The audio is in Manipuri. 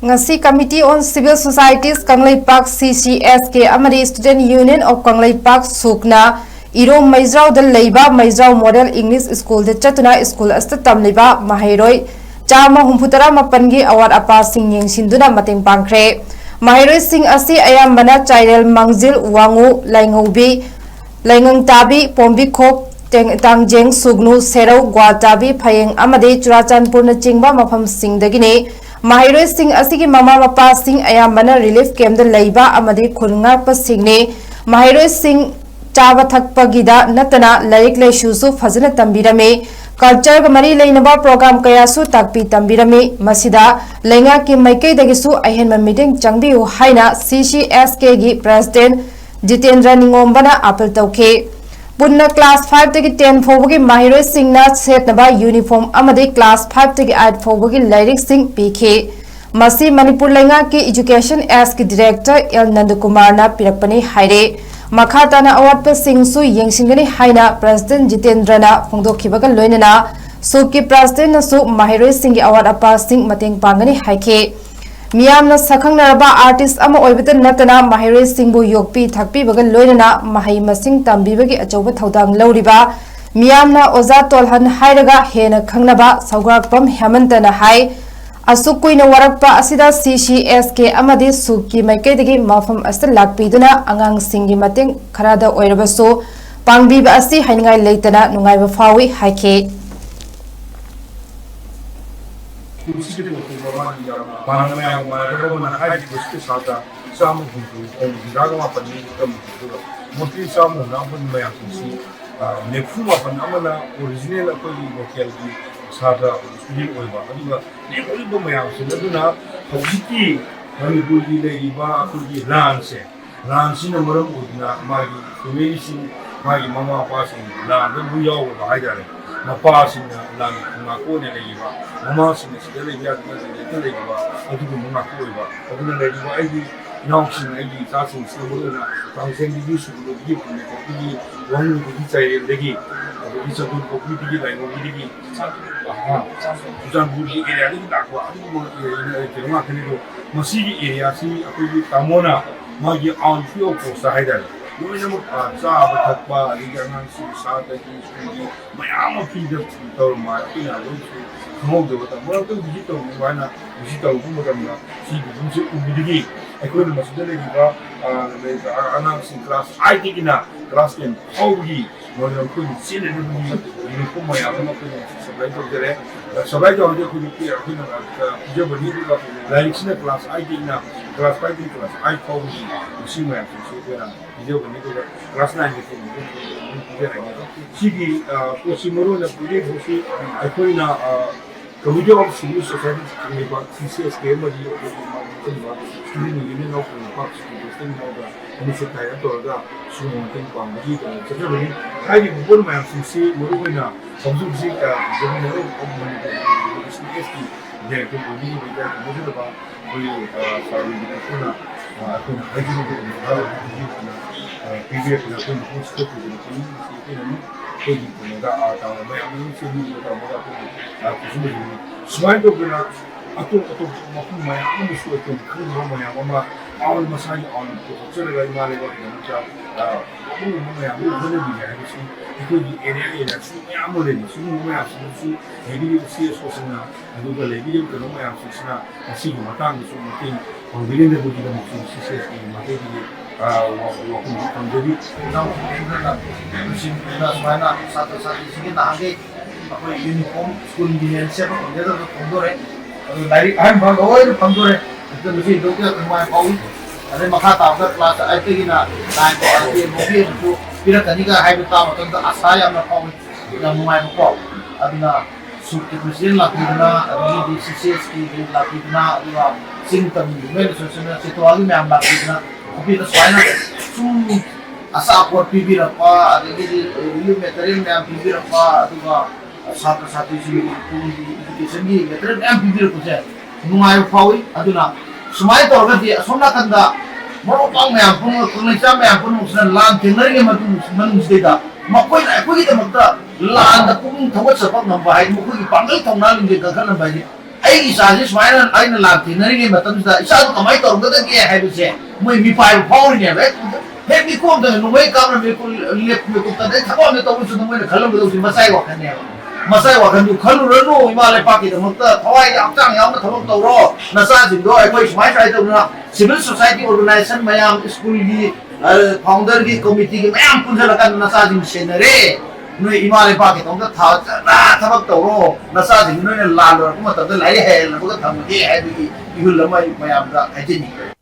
Ngasi Committee on Civil Societies 𝐀𝐿𝐼 CCSK amadi Student Union of 𝐀𝐿𝐼 sukna iro maizrau dal leiba maizrau Model English School de chatuna school asta tamliba mahairoi chama humputara mapangi award apa sing yengsinduna mateng pangkre mahairoi sing asi ayambana chairel mangjil wangu laingaubi laingang tabi pombi khok tangjeng sugnu serau gwatabi phayeng amadi churachandpur na chingba mafam sing dagine Mahiroi Singh asigi mama mapa Singh ayambana relief camp da leiba amadi khulnga pa Singhne Mahiroi Singh chaba thakpa gida natana laik laisusu fazana tambirame culture ga mari leinaba program kayasu takpi tambirame masida lenga ki maikai dagisu ahenma meeting changbiu haina CCSK gi president Jitendra Ningombana apel tauke Punna class 5 tagi 10 fawagi Mahiroi Singh na setnaba uniform amadi class 5 tagi 8 fawagi lyric sing PK Masi Manipur lenga ki education as ki director L Nandakumar na pirakpani haire Makhatana award pa sing su yengsingani haina president Jitendra na phongdokhibaga loinana suki president na su Mahiroi Singh gi award apa sing mateng pangani haike Miyamna sakhangnaraba artist ama oibita natana Mahiroi Singh bu yokpi thakpi baga loinana mahai masing tambibagi achoba thaudang lauriba Miyamna oza tolhan hairaga hena khangnaba saugarpam hemantana hai asukuina warakpa asida CCSK amadi suki maikaidagi mafam asta lakpiduna angang singgi mateng kharada oirabaso pangbiba asi haingai leitana nungaiba fawi haike Panama yang mana hai bosku sata samu hutu jaga apa ni kamu tu mungkin samu namun yang sih nefu apa nama original apa ni lokal di sata student oiba aduga nefu itu yang sebenarnya posisi kami budi lagi bah aku di lance ni orang udina magi community magi mama apa sih lance tu buyau bahaya le Napa sih lang mengaku ni lagi ba, mama sih sekali dia tu lagi ba, aku tu mengaku ba, aku ni lagi ba, ini nong sih lagi sasing sebelum na, sasing di sebelum dia punya kopi, wangu kopi saya lagi, kopi sebelum kopi dia lagi kopi dia, hujan budi area ni tak kuat, aku mau ini terima kasih tu, masih area sih aku di Tamona, magi on fuel post ada. Yung naman sa batagpa, ligangan sa tagi sudi, mayama pindah tol mati na log so kamog do bata. Mura to bisita mo bana, bisita mo magam na si bisita ubidigi. Ako na masudali di ba anak sin class ay kina class 10 hawgi. Mura ko ni sila na ni ko mayama ko ni sabay to dire. Sabay to ko ni ako na pija bani ko like sina class ay kina class 5 class ay hawgi. Si mo so ko Video bani ko class 9 ko Sigi posimoro na puli bosi ako na Committee of Civil Society ni ba CCSK mo di ko student union of Parks to testing na da ni sa tayo to da sumuntin pa magi ko sa bani kaya ko mo ma CC mo ko na pagsusi ka gawin na ko mo ni CCSK de ko ni ba mo do ba ko sa ko na ako na kayo ko na PBF na ko na post ko ni CCSK na ko ni da ata may ang sini ko mo da ko Selain itu kena atau mahu maya aku mesti itu kerja maya mama awal masanya awal itu cerita dari mana lewat macam aku maya aku boleh dia itu di area semua boleh semua maya semua jadi usia sosialnya itu boleh jadi kalau maya sosialnya masih matang semua mungkin pembelian dari kita mungkin sisi mungkin di waktu jadi kita musim kita semuanya satu-satu sini tak ada apa uniform school union siapa dia tu pondore, dari bang awal pondore itu lebih dokter kemana kau, ada makata apa kelas itu kita naik ke arti mobil itu bila tadi kan betul tentang asaya nak kau yang mulai kau, adina suki presiden lagi dina, di CCSK lagi dina, dua singkong email sosial situasi yang lagi dina, tapi itu soalnya asa aku pibir apa, ada di material yang pibir apa, juga satu-satu sih education ni, metode yang pibir punya, nungai fawi, aduna, semua itu orang dia, semua kanda, mau orang yang pun, Indonesia yang pun musnah lan, tenor yang manusia dah, makoi kita makta lan, aku pun tahu sebab nampak, aku pun panggil tahun lalu dia gagal nampak ni, ꯑꯩꯒꯤ ꯏꯆꯥꯁꯤ ꯁꯨꯃꯥꯏꯅ ꯑꯩꯅ ꯂꯥꯛꯊꯦꯡꯅꯔꯤꯉꯩ ꯃꯇꯝꯁꯤꯗ ꯏꯆꯥꯗꯣ ꯀꯃꯥꯏꯅ ꯇꯧꯔꯝꯒꯗꯒꯦ ꯍꯥꯏꯕꯁꯦ ꯃꯣꯏ ꯃꯤꯄꯥꯏꯕ ꯐꯥꯎꯔꯤꯅꯦꯕ ꯍꯦꯛ ꯃꯤꯀꯣꯝꯗ ꯅꯣꯡꯃꯩ ꯀꯥꯞꯅ ꯃꯤꯀꯨꯞꯇꯗ ꯊꯕꯛ ꯑꯃ ꯇꯧꯕꯁꯨ ꯃꯣꯏꯅ ꯈꯜꯂꯝꯒꯗꯧꯁꯤ ꯃꯆꯥꯏ ꯋꯥꯈꯜꯅꯦꯕ ꯃꯆꯥꯏ ꯋꯥꯈꯜꯗꯨ ꯈꯜꯂꯨꯔꯅꯨ ꯏꯃꯥ ꯂꯩꯄꯥꯛꯀꯤꯗꯃꯛꯇ ꯊꯋꯥꯏ ꯍꯛꯆꯥꯡ ꯌꯥꯎꯅ ꯊꯕꯛ ꯇꯧꯔꯣ ꯅꯆꯥꯁꯤꯡꯗꯣ ꯑꯩꯈꯣꯏ ꯁꯨꯃꯥꯏꯅ ꯇꯧꯗꯅ ꯁꯤꯚꯤꯜ ꯁꯣꯁꯥꯏꯇꯤ ꯑꯣꯔꯒꯅꯥꯏꯖꯦꯁꯟ ꯃꯌꯥꯝ ꯁ꯭ꯀꯨꯜꯒꯤ ꯐꯥꯎꯟꯗꯔꯒꯤ ꯀꯃꯤꯇꯤꯒꯤ ꯃꯌꯥꯝ ꯄꯨꯟꯁꯤꯜꯂꯀꯥꯟꯗ ꯅꯆꯥꯁꯤꯡ ꯁꯦꯟꯅꯔꯦ ꯅꯣꯏ ꯏꯃꯥ ꯂꯩꯄꯥꯛꯀꯤꯗꯃꯛꯇ ꯐꯖꯅ ꯊꯕꯛ ꯇꯧꯔꯣ ꯅꯆꯥꯁꯤꯡ ꯅꯣꯏꯅ ꯂꯥꯜꯂꯨꯔꯛꯄ ꯃꯇꯝꯗ ꯂꯥꯏꯔꯤꯛ ꯍꯩꯍꯜꯂꯒ ꯊꯝꯃꯒꯦ ꯍꯥꯏꯕꯒꯤ ꯏꯍꯨꯜ ꯑꯃ ꯃꯌꯥꯝꯗ ꯍꯥꯏꯖꯅꯤꯡꯉꯤ